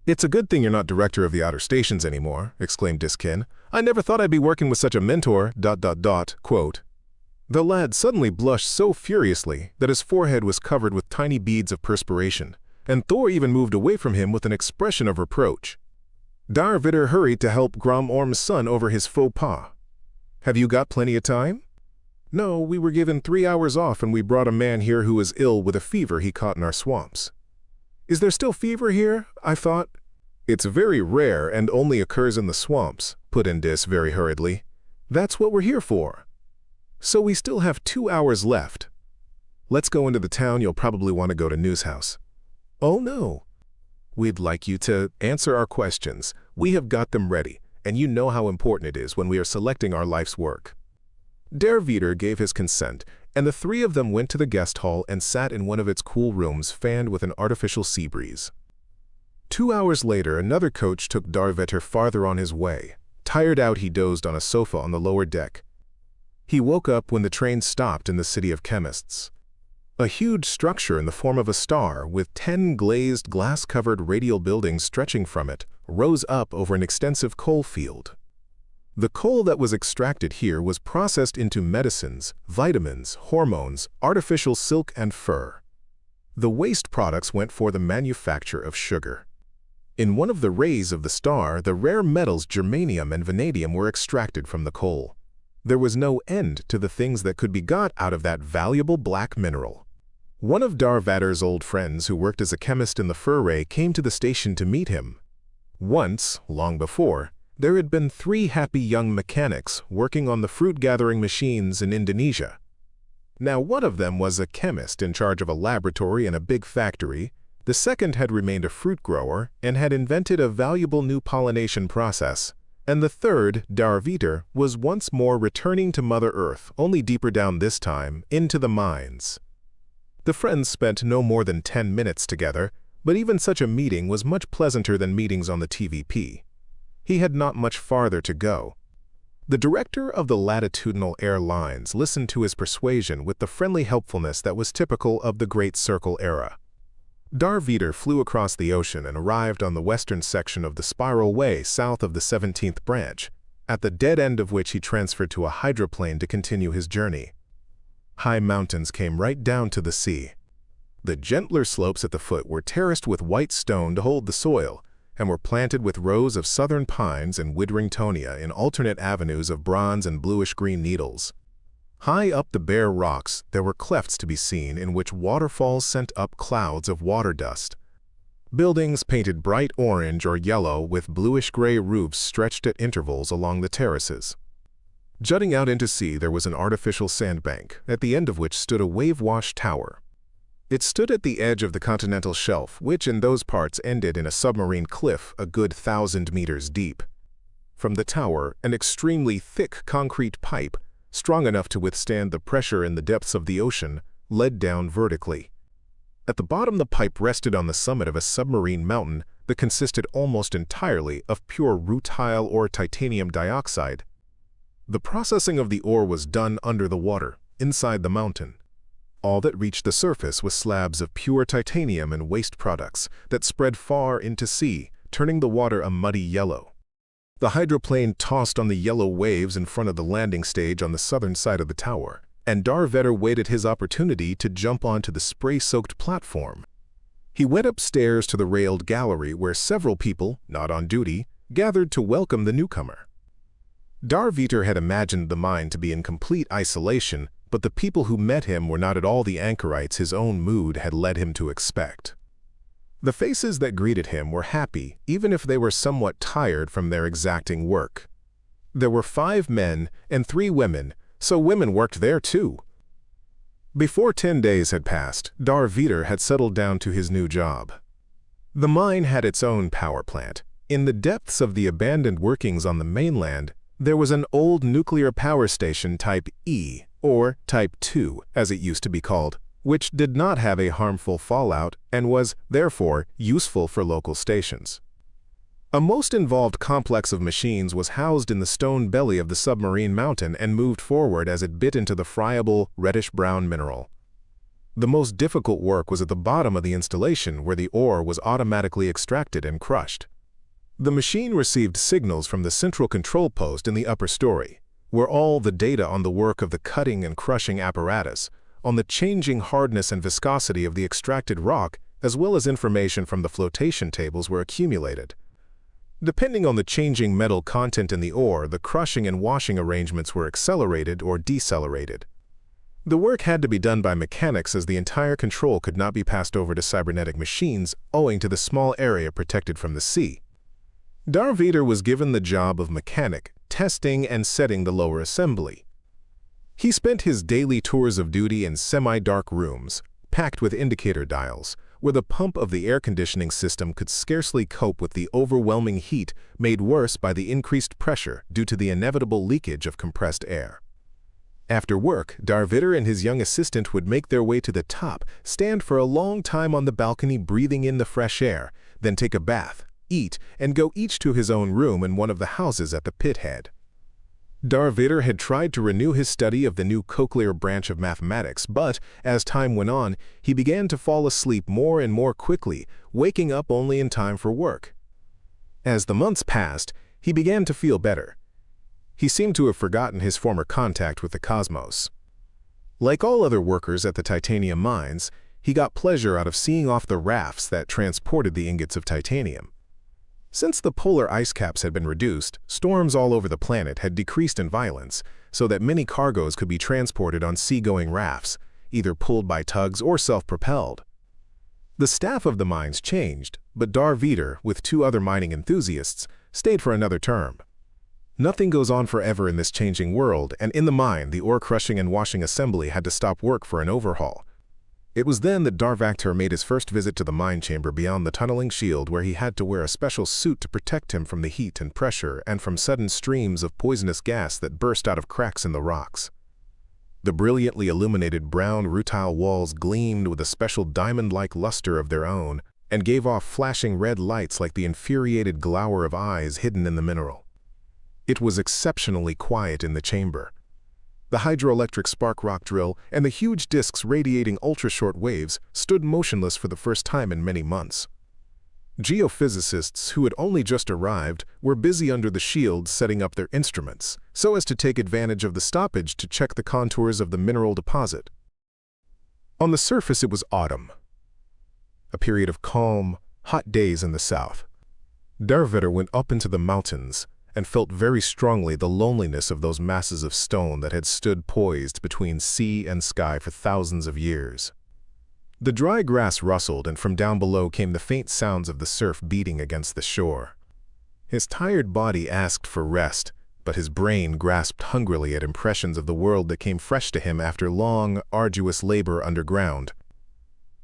It's a good thing you're not director of the outer stations anymore, exclaimed Disken. I never thought I'd be working with such a mentor, ... Quote. The lad suddenly blushed so furiously that his forehead was covered with tiny beads of perspiration, and Thor even moved away from him with an expression of reproach. Der Witter hurried to help Grom Orm's son over his faux pas. Have you got plenty of time? No, we were given 3 hours off and we brought a man here who was ill with a fever he caught in our swamps. Is there still fever here? I thought. It's very rare and only occurs in the swamps, put in Dis very hurriedly. That's what we're here for. So we still have 2 hours left. Let's go into the town. You'll probably want to go to Newshouse. Oh no. We'd like you to answer our questions. We have got them ready, and you know how important it is when we are selecting our life's work. Der Witter gave his consent, and the 3 of them went to the guest hall and sat in one of its cool rooms fanned with an artificial sea breeze. 2 hours later, another coach took Der Witter farther on his way. Tired out, he dozed on a sofa on the lower deck. He woke up when the train stopped in the city of chemists. A huge structure in the form of a star with 10 glazed, glass-covered radial buildings stretching from it rose up over an extensive coal field. The coal that was extracted here was processed into medicines, vitamins, hormones, artificial silk, and fur. The waste products went for the manufacture of sugar. In one of the rays of the star, the rare metals germanium and vanadium were extracted from the coal. There was no end to the things that could be got out of that valuable black mineral. One of Der Witter's old friends who worked as a chemist in the fur ray came to the station to meet him. Once, long before, there had been 3 happy young mechanics working on the fruit-gathering machines in Indonesia. Now one of them was a chemist in charge of a laboratory in a big factory. The second had remained a fruit grower and had invented a valuable new pollination process. And the third, Der Witter, was once more returning to Mother Earth, only deeper down this time, into the mines. The friends spent no more than 10 minutes together, but even such a meeting was much pleasanter than meetings on the TVP. He had not much farther to go. The director of the latitudinal airlines listened to his persuasion with the friendly helpfulness that was typical of the Great Circle era. Der Witter flew across the ocean and arrived on the western section of the spiral way south of the 17th branch, at the dead end of which he transferred to a hydroplane to continue his journey. High mountains came right down to the sea. The gentler slopes at the foot were terraced with white stone to hold the soil, and were planted with rows of southern pines and withering tonia in alternate avenues of bronze and bluish-green needles. High up the bare rocks, there were clefts to be seen in which waterfalls sent up clouds of water dust. Buildings painted bright orange or yellow with bluish-gray roofs stretched at intervals along the terraces. Jutting out into sea, there was an artificial sandbank, at the end of which stood a wave-washed tower. It stood at the edge of the continental shelf, which in those parts ended in a submarine cliff a good 1,000 meters deep. From the tower, an extremely thick concrete pipe, strong enough to withstand the pressure in the depths of the ocean, led down vertically. At the bottom, the pipe rested on the summit of a submarine mountain that consisted almost entirely of pure rutile or titanium dioxide. The processing of the ore was done under the water, inside the mountain. All that reached the surface was slabs of pure titanium and waste products that spread far into sea, turning the water a muddy yellow. The hydroplane tossed on the yellow waves in front of the landing stage on the southern side of the tower, and Darvetter waited his opportunity to jump onto the spray-soaked platform. He went upstairs to the railed gallery where several people, not on duty, gathered to welcome the newcomer. Darvetter had imagined the mine to be in complete isolation, but the people who met him were not at all the anchorites his own mood had led him to expect. The faces that greeted him were happy, even if they were somewhat tired from their exacting work. There were 5 men and 3 women, so women worked there too. Before 10 days had passed, Darvetter had settled down to his new job. The mine had its own power plant. In the depths of the abandoned workings on the mainland, there was an old nuclear power station Type E, or Type 2, as it used to be called, which did not have a harmful fallout and was, therefore, useful for local stations. A most involved complex of machines was housed in the stone belly of the submarine mountain and moved forward as it bit into the friable, reddish-brown mineral. The most difficult work was at the bottom of the installation, where the ore was automatically extracted and crushed. The machine received signals from the central control post in the upper story, where all the data on the work of the cutting and crushing apparatus, on the changing hardness and viscosity of the extracted rock, as well as information from the flotation tables, were accumulated. Depending on the changing metal content in the ore, the crushing and washing arrangements were accelerated or decelerated. The work had to be done by mechanics, as the entire control could not be passed over to cybernetic machines owing to the small area protected from the sea. Darvetter was given the job of mechanic, testing and setting the lower assembly. He spent his daily tours of duty in semi-dark rooms, packed with indicator dials, where the pump of the air conditioning system could scarcely cope with the overwhelming heat made worse by the increased pressure due to the inevitable leakage of compressed air. After work, Darvetter and his young assistant would make their way to the top, stand for a long time on the balcony breathing in the fresh air, then take a bath, eat, and go each to his own room in one of the houses at the pit head. Darvetter had tried to renew his study of the new cochlear branch of mathematics, but, as time went on, he began to fall asleep more and more quickly, waking up only in time for work. As the months passed, he began to feel better. He seemed to have forgotten his former contact with the cosmos. Like all other workers at the titanium mines, he got pleasure out of seeing off the rafts that transported the ingots of titanium. Since the polar ice caps had been reduced, storms all over the planet had decreased in violence, so that many cargoes could be transported on seagoing rafts, either pulled by tugs or self-propelled. The staff of the mines changed, but Darvetter, with 2 other mining enthusiasts, stayed for another term. Nothing goes on forever in this changing world, and in the mine, the ore crushing and washing assembly had to stop work for an overhaul. It was then that Darvetter made his first visit to the mine chamber beyond the tunneling shield, where he had to wear a special suit to protect him from the heat and pressure and from sudden streams of poisonous gas that burst out of cracks in the rocks. The brilliantly illuminated brown rutile walls gleamed with a special diamond-like luster of their own and gave off flashing red lights like the infuriated glower of eyes hidden in the mineral. It was exceptionally quiet in the chamber. The hydroelectric spark rock drill and the huge discs radiating ultra-short waves stood motionless for the first time in many months. Geophysicists who had only just arrived were busy under the shield setting up their instruments, so as to take advantage of the stoppage to check the contours of the mineral deposit. On the surface it was autumn, a period of calm, hot days in the south. Darvetter went up into the mountains and felt very strongly the loneliness of those masses of stone that had stood poised between sea and sky for thousands of years. The dry grass rustled, and from down below came the faint sounds of the surf beating against the shore. His tired body asked for rest, but his brain grasped hungrily at impressions of the world that came fresh to him after long, arduous labor underground.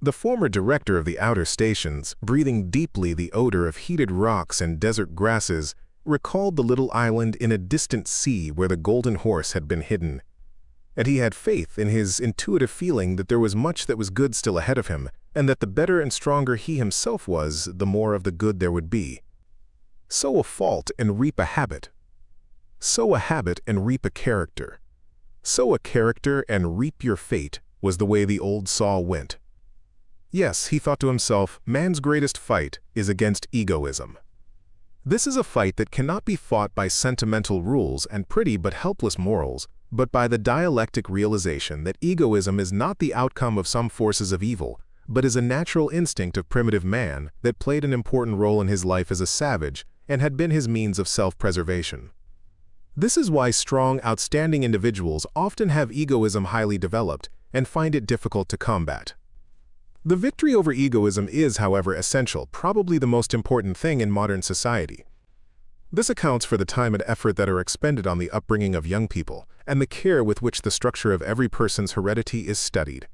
The former director of the outer stations, breathing deeply the odor of heated rocks and desert grasses, recalled the little island in a distant sea where the golden horse had been hidden. And he had faith in his intuitive feeling that there was much that was good still ahead of him, and that the better and stronger he himself was, the more of the good there would be. Sow a fault and reap a habit. Sow a habit and reap a character. Sow a character and reap your fate, was the way the old saw went. Yes, he thought to himself, man's greatest fight is against egoism. This is a fight that cannot be fought by sentimental rules and pretty but helpless morals, but by the dialectic realization that egoism is not the outcome of some forces of evil, but is a natural instinct of primitive man that played an important role in his life as a savage and had been his means of self-preservation. This is why strong, outstanding individuals often have egoism highly developed and find it difficult to combat. The victory over egoism is, however, essential, probably the most important thing in modern society. This accounts for the time and effort that are expended on the upbringing of young people and the care with which the structure of every person's heredity is studied.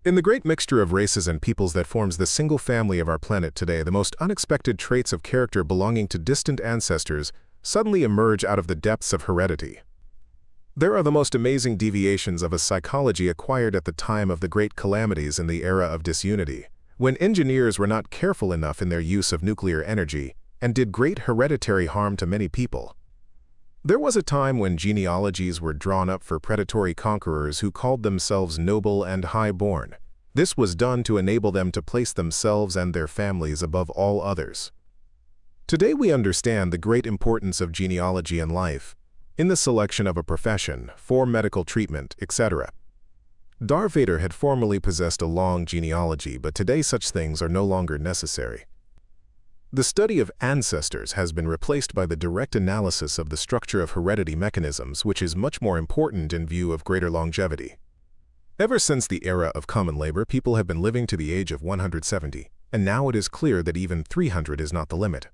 In the great mixture of races and peoples that forms the single family of our planet today, the most unexpected traits of character belonging to distant ancestors suddenly emerge out of the depths of heredity. There are the most amazing deviations of a psychology acquired at the time of the great calamities in the era of disunity, when engineers were not careful enough in their use of nuclear energy and did great hereditary harm to many people. There was a time when genealogies were drawn up for predatory conquerors who called themselves noble and high-born. This was done to enable them to place themselves and their families above all others. Today we understand the great importance of genealogy in life, in the selection of a profession, for medical treatment, etc. Darth Vader had formerly possessed a long genealogy, but today such things are no longer necessary. The study of ancestors has been replaced by the direct analysis of the structure of heredity mechanisms, which is much more important in view of greater longevity. Ever since the era of common labor, people have been living to the age of 170, and now it is clear that even 300 is not the limit.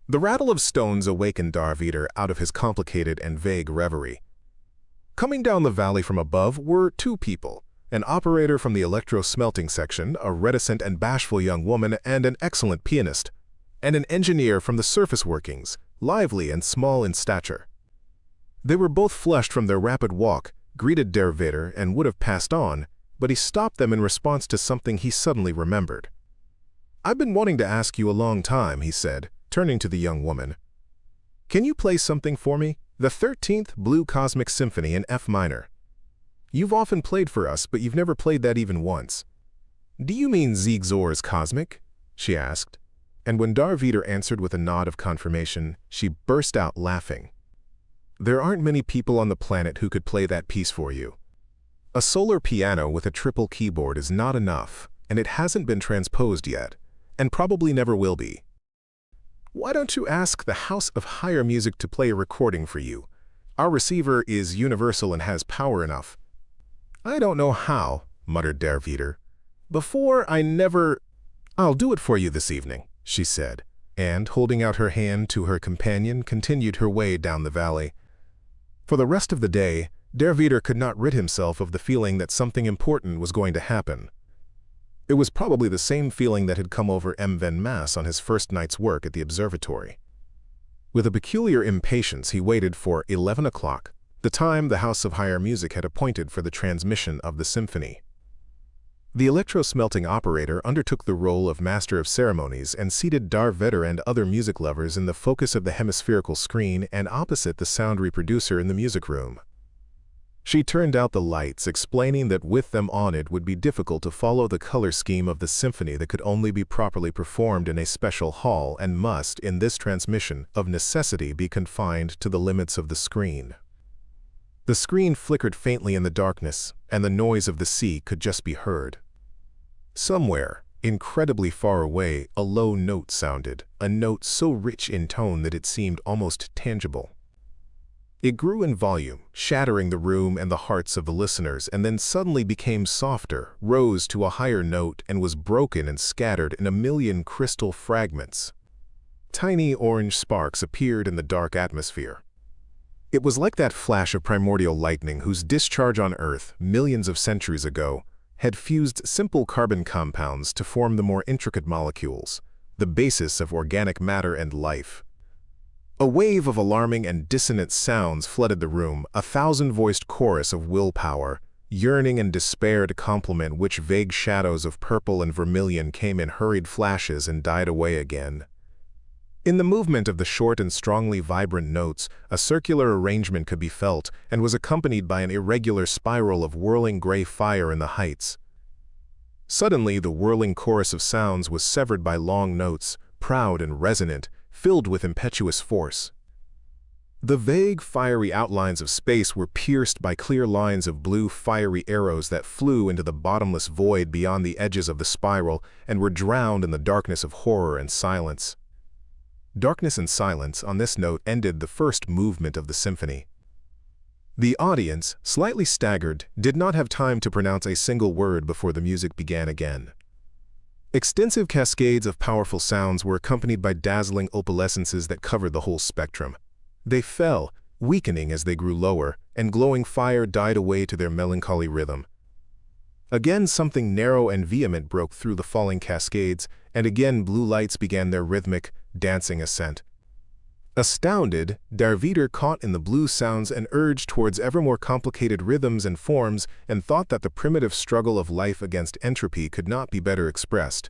The rattle of stones awakened Darth Vader out of his complicated and vague reverie. Coming down the valley from above were two people, an operator from the electro-smelting section, a reticent and bashful young woman and an excellent pianist, and an engineer from the surface workings, lively and small in stature. They were both flushed from their rapid walk, greeted Darth Vader, and would have passed on, but he stopped them in response to something he suddenly remembered. "I've been wanting to ask you a long time," he said, turning to the young woman. "Can you play something for me? The 13th Blue Cosmic Symphony in F minor. You've often played for us, but you've never played that even once." "Do you mean Ziegler's Cosmic?" she asked. And when Darth Vader answered with a nod of confirmation, she burst out laughing. "There aren't many people on the planet who could play that piece for you. A solar piano with a triple keyboard is not enough, and it hasn't been transposed yet, and probably never will be. Why don't you ask the House of Higher Music to play a recording for you? Our receiver is universal and has power enough." "I don't know how," muttered Darth Vader. "I'll do it for you this evening," she said, and, holding out her hand to her companion, continued her way down the valley. For the rest of the day, Darth Vader could not rid himself of the feeling that something important was going to happen. It was probably the same feeling that had come over M. Van Mass on his first night's work at the observatory. With a peculiar impatience, he waited for 11 o'clock, the time the House of Higher Music had appointed for the transmission of the symphony. The electro-smelting operator undertook the role of master of ceremonies and seated Darth Vader and other music lovers in the focus of the hemispherical screen and opposite the sound reproducer in the music room. She turned out the lights, explaining that with them on it would be difficult to follow the color scheme of the symphony that could only be properly performed in a special hall and must, in this transmission, of necessity be confined to the limits of the screen. The screen flickered faintly in the darkness, and the noise of the sea could just be heard. Somewhere, incredibly far away, a low note sounded, a note so rich in tone that it seemed almost tangible. It grew in volume, shattering the room and the hearts of the listeners, and then suddenly became softer, rose to a higher note, and was broken and scattered in a million crystal fragments. Tiny orange sparks appeared in the dark atmosphere. It was like that flash of primordial lightning whose discharge on Earth, millions of centuries ago, had fused simple carbon compounds to form the more intricate molecules, the basis of organic matter and life. A wave of alarming and dissonant sounds flooded the room, a thousand-voiced chorus of willpower, yearning and despair to complement which vague shadows of purple and vermilion came in hurried flashes and died away again. In the movement of the short and strongly vibrant notes, a circular arrangement could be felt and was accompanied by an irregular spiral of whirling gray fire in the heights. Suddenly, the whirling chorus of sounds was severed by long notes, proud and resonant, filled with impetuous force. The vague, fiery outlines of space were pierced by clear lines of blue, fiery arrows that flew into the bottomless void beyond the edges of the spiral and were drowned in the darkness of horror and silence. Darkness and silence on this note ended the first movement of the symphony. The audience, slightly staggered, did not have time to pronounce a single word before the music began again. Extensive cascades of powerful sounds were accompanied by dazzling opalescences that covered the whole spectrum. They fell, weakening as they grew lower, and glowing fire died away to their melancholy rhythm. Again something narrow and vehement broke through the falling cascades, and again blue lights began their rhythmic, dancing ascent. Astounded, Darvider caught in the blue sounds and urged towards ever more complicated rhythms and forms, and thought that the primitive struggle of life against entropy could not be better expressed.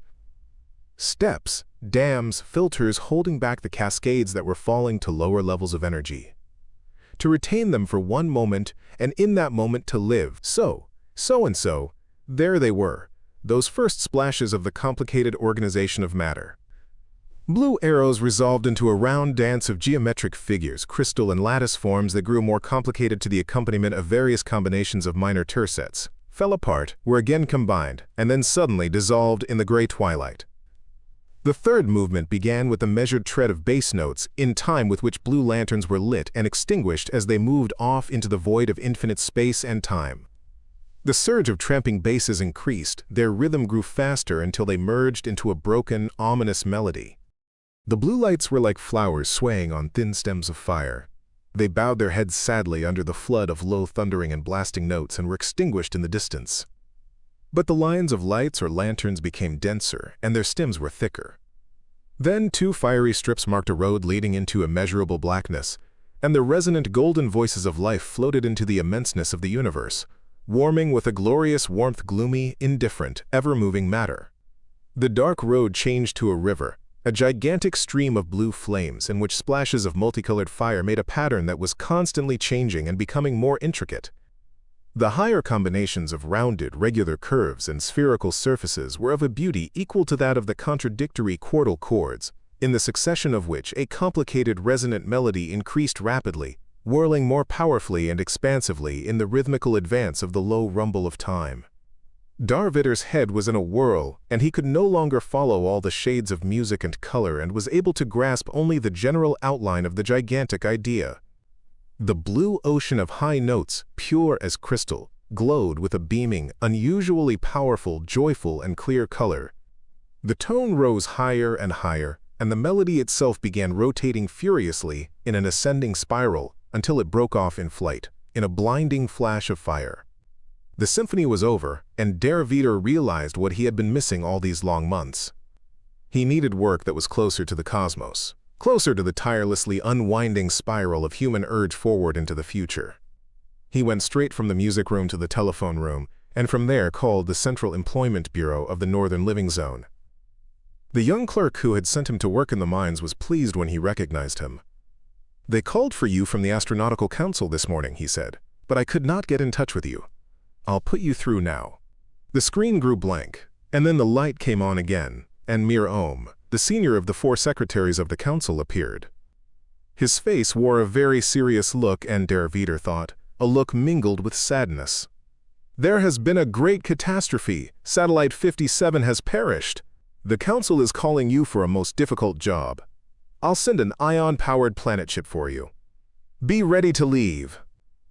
Steps, dams, filters holding back the cascades that were falling to lower levels of energy. To retain them for one moment, and in that moment to live. So, there they were, those first splashes of the complicated organization of matter. Blue arrows resolved into a round dance of geometric figures, crystal and lattice forms that grew more complicated to the accompaniment of various combinations of minor tercets, fell apart, were again combined, and then suddenly dissolved in the gray twilight. The third movement began with the measured tread of bass notes, in time with which blue lanterns were lit and extinguished as they moved off into the void of infinite space and time. The surge of tramping basses increased, their rhythm grew faster until they merged into a broken, ominous melody. The blue lights were like flowers swaying on thin stems of fire. They bowed their heads sadly under the flood of low thundering and blasting notes and were extinguished in the distance. But the lines of lights or lanterns became denser, and their stems were thicker. Then 2 fiery strips marked a road leading into immeasurable blackness, and the resonant golden voices of life floated into the immenseness of the universe, warming with a glorious warmth gloomy, indifferent, ever-moving matter. The dark road changed to a river, a gigantic stream of blue flames in which splashes of multicolored fire made a pattern that was constantly changing and becoming more intricate. The higher combinations of rounded, regular curves and spherical surfaces were of a beauty equal to that of the contradictory quartal chords, in the succession of which a complicated resonant melody increased rapidly, whirling more powerfully and expansively in the rhythmical advance of the low rumble of time. Darvider's head was in a whirl, and he could no longer follow all the shades of music and color and was able to grasp only the general outline of the gigantic idea. The blue ocean of high notes, pure as crystal, glowed with a beaming, unusually powerful, joyful, and clear color. The tone rose higher and higher, and the melody itself began rotating furiously in an ascending spiral until it broke off in flight, in a blinding flash of fire. The symphony was over, and Darvider realized what he had been missing all these long months. He needed work that was closer to the cosmos, closer to the tirelessly unwinding spiral of human urge forward into the future. He went straight from the music room to the telephone room, and from there called the Central Employment Bureau of the Northern Living Zone. The young clerk who had sent him to work in the mines was pleased when he recognized him. "They called for you from the Astronautical Council this morning," he said, "but I could not get in touch with you. I'll put you through now." The screen grew blank, and then the light came on again, and Mir Ohm, the senior of the 4 secretaries of the council, appeared. His face wore a very serious look, and Darvider thought, a look mingled with sadness. "There has been a great catastrophe. Satellite 57 has perished. The council is calling you for a most difficult job. I'll send an ion-powered planet ship for you." Be ready to leave.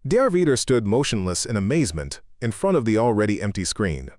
Der Reader stood motionless in amazement in front of the already empty screen.